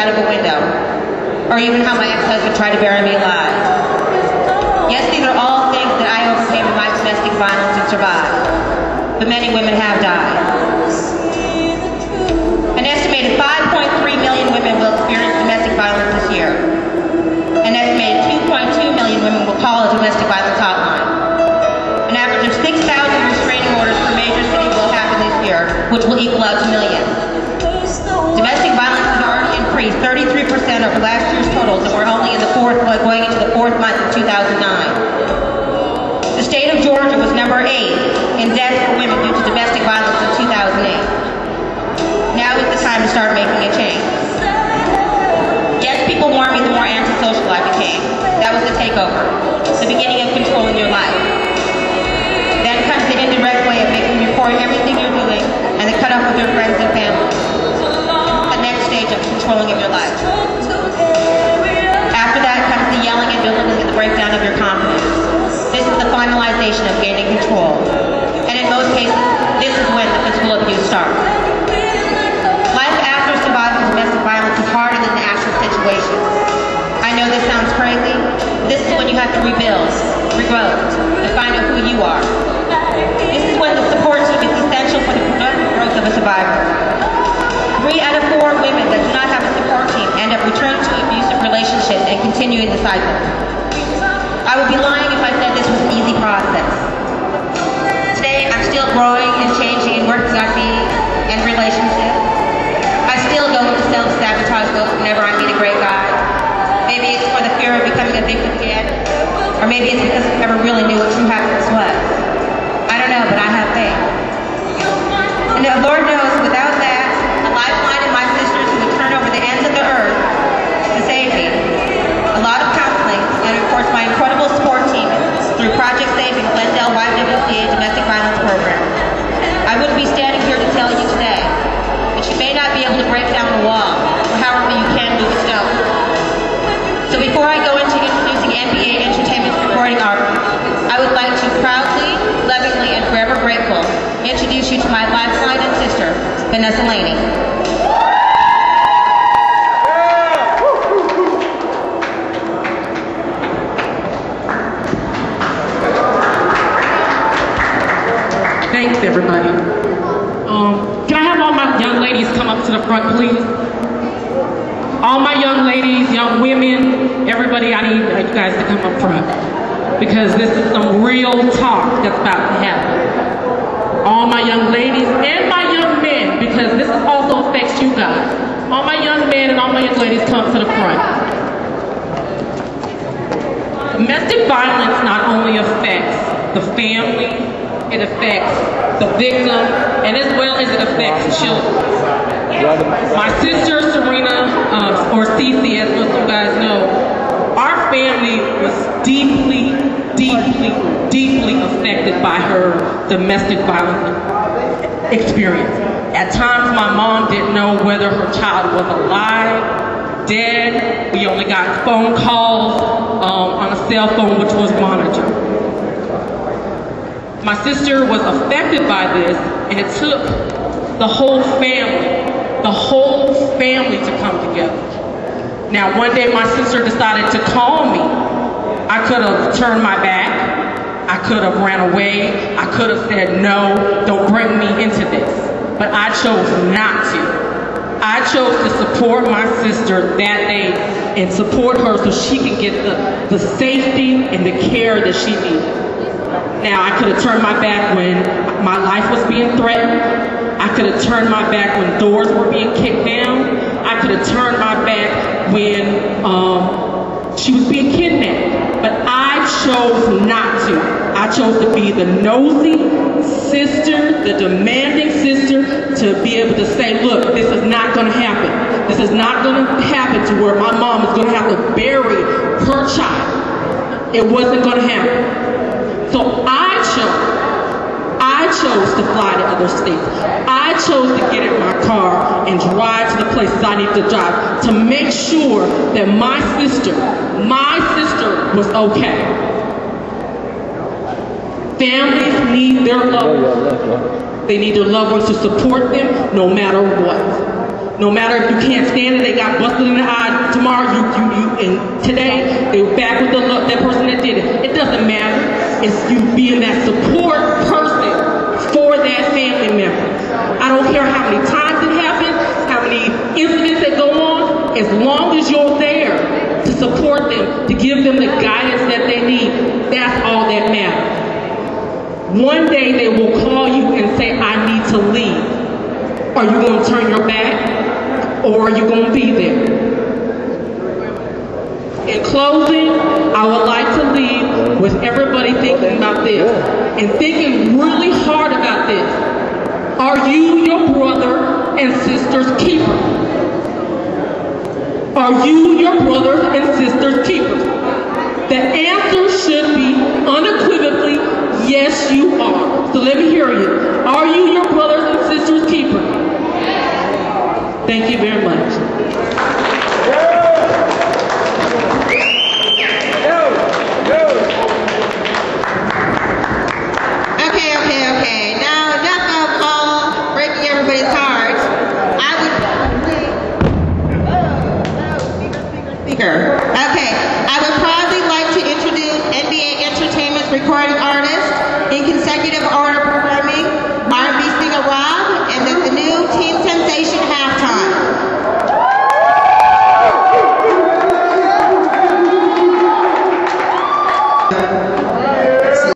out of a window, or even how my ex-husband tried to bury me alive. Yes, these are all things that I overcame in my domestic violence and survived, but many women have died. An estimated 5.3 million women will experience domestic violence this year. An estimated 2.2 million women will call a domestic violence hotline. An average of 6,000 restraining orders per major city will happen this year, which will equal out to millions. Domestic violence has already increased 33% over last year's totals, and we're only going into the fourth month of 2009. The state of Georgia was number 8 in deaths for women due to domestic violence in 2008. Now is the time to start making a change. Yes, people warned me the more antisocial I became. That was the takeover, the beginning of controlling your life. Then comes the indirect way of making you report everything you're doing and the cut off with your friends and family. The next stage of controlling of your life. After that comes the yelling and belittling and the breakdown of your confidence. This is the finalization of gaining control. And in most cases, this is when the physical abuse starts. Life after surviving domestic violence is harder than the actual situation. I know this sounds crazy, but this is when you have to rebuild, regrow, and find out who you are. This is when the support team is essential for the productive growth of a survivor. 3 out of 4 women that do not have a support team end up returning to abusive relationships and continuing the cycle. I would be lying if I said this was an easy process. Today, I'm still growing and changing and working on me and relationships. I still go into self-sabotage mode whenever I meet a great guy. Maybe it's for the fear of becoming a victim again, or maybe it's because I never really knew what true happiness was. I don't know, but I have faith. And the Lord knows, without that, a lifeline and my sisters who would turn over the ends of the earth to save me. A lot of counseling, and of course my incredible support team through Project Safe and Glendale YWCA Domestic Violence Program. I wouldn't be standing here to tell you today, but you may not be able to break down the wall, or however you can move a stone. So before I go into introducing NBA Entertainment's recording artist, I would like to proudly, lovingly, and forever grateful introduce you to my lifeline and sister, Vanessa Laney. Thanks, everybody. Can I have all my young ladies come up to the front, please? All my young ladies, young women, everybody, I need you guys to come up front, because this is some real talk that's about to happen. All my young ladies and my young men, because this also affects you guys. All my young men and all my young ladies, come to the front. Domestic violence not only affects the family, it affects the victim, and as well as it affects children. My sister Serena, or Cece, as most of you guys know, our family was deeply, deeply, deeply affected by her domestic violence experience. At times, my mom didn't know whether her child was alive, dead. We only got phone calls on a cell phone, which was monitored. My sister was affected by this, and it took the whole family to come together. Now, one day my sister decided to call me. I could have turned my back. I could have ran away. I could have said, no, don't bring me into this. But I chose not to. I chose to support my sister that day and support her so she could get the safety and the care that she needed. Now, I could have turned my back when my life was being threatened. I could have turned my back when doors were being kicked down. I could have turned my back when she was being kidnapped. But I chose not to. I chose to be the nosy sister, the demanding sister, to be able to say, look, this is not going to happen. This is not going to happen to where my mom is going to have to bury her child. It wasn't going to happen. So I chose to fly to other states. I chose to get in my car and drive to the places I need to drive to make sure that my sister was okay. Families need their loved ones. They need their loved ones to support them no matter what. No matter if you can't stand it, they got busted in the eye. Tomorrow, and today, they were back with that person that did it. It doesn't matter. It's you being that support person for that family member. I don't care how many times it happens, how many incidents that go on, as long as you're there to support them, to give them the guidance that they need, that's all that matters. One day they will call you and say, I need to leave. Are you going to turn your back? Or are you going to be there? In closing, I would like to leave with everybody thinking about this and thinking really hard about this. Are you your brother and sister's keeper? Are you your brothers and sisters' keepers? The answer should be unequivocally, yes, you are. So let me hear you. Are you your brothers and sisters' keeper? Thank you very much. Okay. Now, enough of all breaking everybody's hearts. Okay, I would probably like to introduce NBA Entertainment's recording artist.